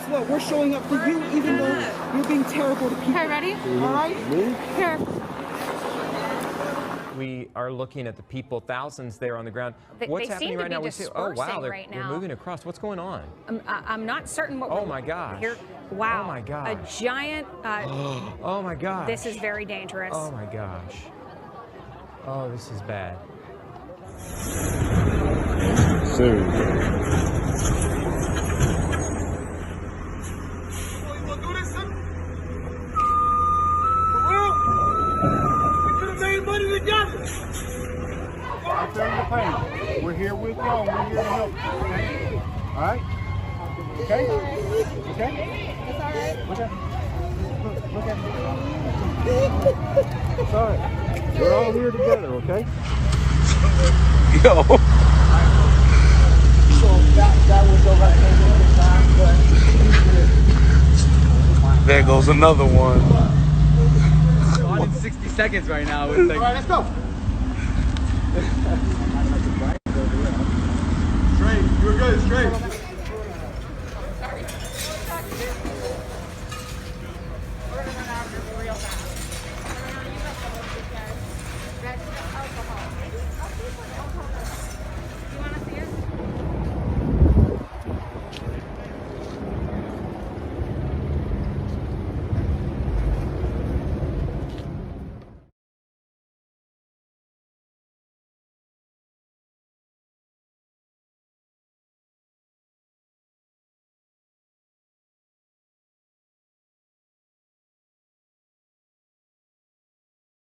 what? We're showing up for you, even though you're being terrible to people. Okay, ready? All right? Here. We are looking at the people, thousands there on the ground. What's they happening seem to right be now? Oh wow, dispersing they're, right they're now. moving across. What's going on? I'm not certain what. Oh my gosh. Here, wow. Oh my gosh. A giant. Oh my gosh. This is very dangerous. Oh my gosh. Oh, this is bad. We're here with y'all. We're here to help. Okay? All right? Okay? Okay? It's all right. Look at me. It's all right. We're all here together, okay? Yo. So that was the right time, but... There goes another one. On in 60 seconds right now. It's like, All right, let's go. straight. You were good. Straight.